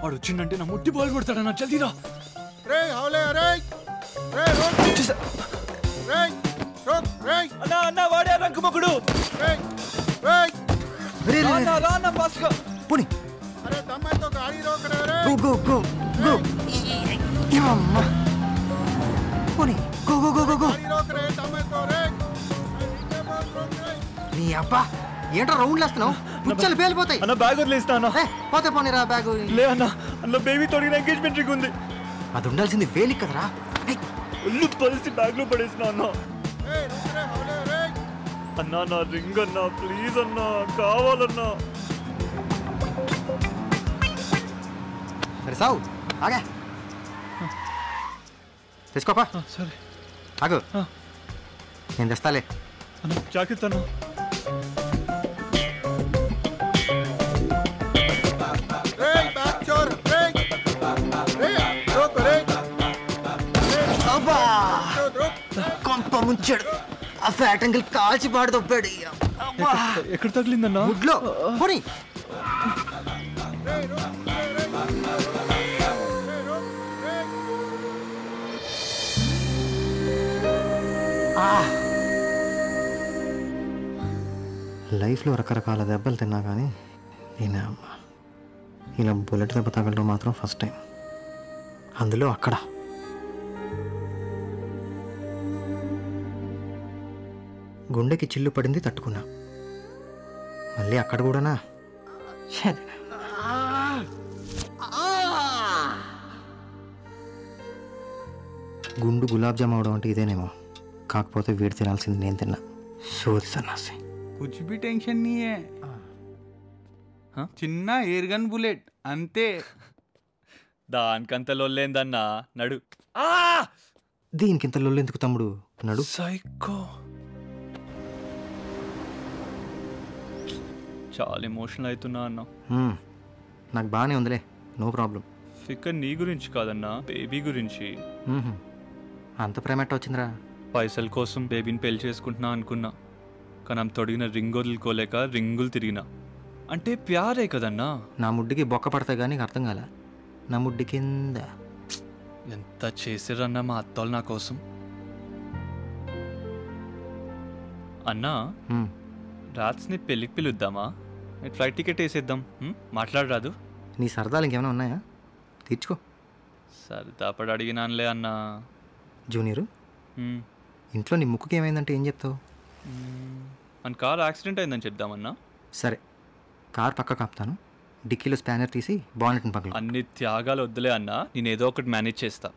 వాడు వచ్చిందంటే నా ముట్టి బాల్ కొడతాడన్నా. జల్దీరా. అన్నా వాడే రంకుమకుడు. పోనీ గో గో గో గో పోనీ go go go go go. నీ అబ్బా ఏంటో రౌండ్లు వేస్తున్నావు, పుచ్చలు పేలిపోతాయి. అన్న బ్యాగ్ వదిలేస్తా అన్న. పోతే పోనీరా బ్యాగ్. లే అన్న, అన్న బేబీ తోడిన ఎంగేజ్మెంట్ రింగ్ ఉంది. అది ఉండాల్సింది వేలికి కదరా. ఒళ్ళు పరిస్థితి బ్యాగ్ లో పడేసిన అన్న. అన్నా నా రింగ్ అన్నా, ప్లీజ్ అన్నా, కావాలన్నా. సరే సావు ఆగా తెచ్చుకోపా. సరే ఆగు, నేను తెస్తాలే. అన్న జాకెట్ అన్నా. కొంప ముంచాడు, ఆ ఫ్యాట్ అంగిల్ కాల్చి పాడు తప్పాడు. ఎక్కడ తగిలిందన్నా? గుడ్లో. పోనీ లైఫ్లో రకరకాల దెబ్బలు తిన్నా కానీ నేనే అమ్మ ఇలా బుల్లెట్ దెబ్బ తగలడం మాత్రం ఫస్ట్ టైం. అందులో అక్కడ గుండెకి చిల్లు పడింది, తట్టుకున్నా. మళ్ళీ అక్కడ కూడానా? గుండు గులాబ్ జామ్ అవడం అంటే ఇదేనేమో, కాకపోతే వీడు తినాల్సింది నేను తిన్నా. సోది సన్నాసి. कुछ भी टेंशन नहीं है. చిన్న ఎయిర్ గన్ బుల్లెట్ అంతే. దానికంత లొల్లేందన్నా. నడు. దీనికింత లొల్లెందుకు తమ్ముడు? నడు. సైకో. చాలా ఎమోషనల్ అవుతున్నా అన్న. నాకు బాగానే ఉందిలే, నో ప్రాబ్లం. ఫికర్ నీ గురించి కాదన్నా, బేబీ గురించి. అంత ప్రేమట్ట వచ్చిందిరా? పైసల కోసం బేబీని పెళ్లి చేసుకుంటున్నా అనుకున్నా, కానీ ఆమె తొడిగిన రింగ్ వదులుకోలేక రింగులు తిరిగినా. అంటే ప్యారే కదన్నా. నా ముడ్డికి బొక్క పడతాయి కానీ అర్థం కాల. నా ముడ్డి కింద ఎంత చేసిరన్నా మా అత్తోళ్ళు నా కోసం. అన్నా రాత్స్ని పెళ్ళికి పిలుద్దామా? ఫ్లైట్ టికెట్ వేసేద్దాం. మాట్లాడరాదు? నీ సరదాలు ఇంకేమైనా ఉన్నాయా? తీర్చుకో. సరదా పడి అడిగినానులే అన్నా. జూనియరు, ఇంట్లో నీ ముక్కుకి ఏమైందంటే ఏం చెప్తావు? మన కార్ యాక్సిడెంట్ అయిందని చెప్దామన్నా. సరే, కార్ పక్క కాపుతాను, డిక్కీలో స్పానర్ తీసి బానెట్ని పక్కన. అన్ని త్యాగాలు వద్దులే అన్నా, నేను ఏదో ఒకటి మేనేజ్ చేస్తా.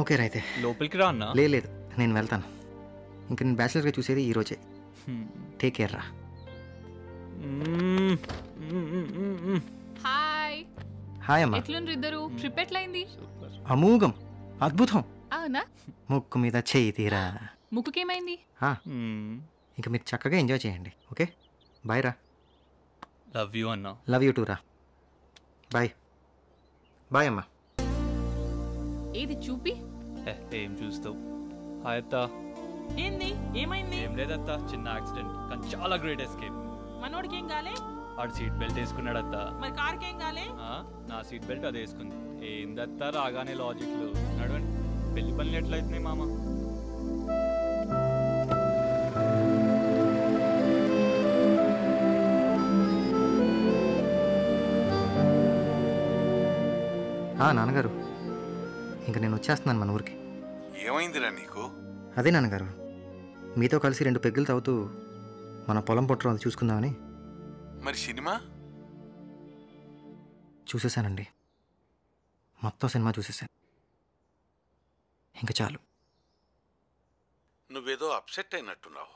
ఓకే రైతే లోపలికి రా అన్నా. లేదు, నేను వెళ్తాను. ఇంకా నేను బ్యాచిలర్గా చూసేది ఈరోజే. టేక్ కేర్ రా. హాయ్. హాయ్ అమ్మా. ఎట్లుండ్రు ఇద్దరు? ట్రిప్ ఎట్లయింది? అమోఘం, అద్భుతం. అవునా? ముక్కు మీద చేయి తీరా. ముక్కుకేమైంది? ఇంకా మీరు చక్కగా ఎంజాయ్ చేయండి. ఓకే, బాయ్ రా. లవ్ యూ అన్నా. లవ్ యూ టూ రా. బాయ్. బాయ్ అమ్మా. ఏది చూపి? ఏం చూస్తావు? హాయ్ అత్త. ఏంది? ఏమైంది? ఏం లేదత్త, చిన్న యాక్సిడెంట్, కానీ చాలా గ్రేట్ ఎస్కేప్. మనోడికి ఏం కాలే? ఆడు సీట్ బెల్ట్ వేసుకున్నాడు అత్త. మరి కార్కి ఏం కాలే? నా సీట్ బెల్ట్ అది వేసుకుంది. ఏందత్త రాగానే లాజిక్లు. నడవండి, పెళ్లి పనులు ఎట్లయితున్నాయి మామ? నాన్నగారు, ఇంక నేను వచ్చేస్తున్నాను మన ఊరికి. ఏమైందిరా నీకు? అదే నాన్నగారు, మీతో కలిసి 2 పెగ్గులు తాగుతూ మన పొలం పొట్టరు అది చూసుకుందామని. మరి సినిమా? చూసేశానండి, మొత్తం సినిమా చూసేశాను. ఇంకా చాలు. నువ్వేదో అప్సెట్ అయినట్టున్నావు.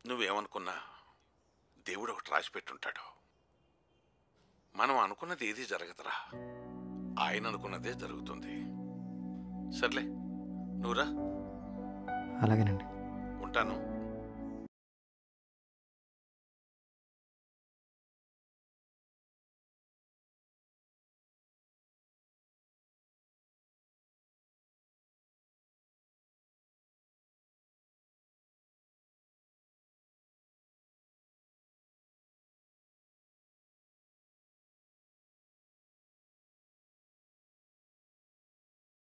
నువ్వేమనుకున్నా దేవుడు ఒకటి రాసి పెట్టుంటాడు. మనం అనుకున్నది ఏది జరగదురా, ఆయన అనుకున్నదే జరుగుతుంది. సర్లే, నువ్వురా, అలాగేనండి. ఉంటాను.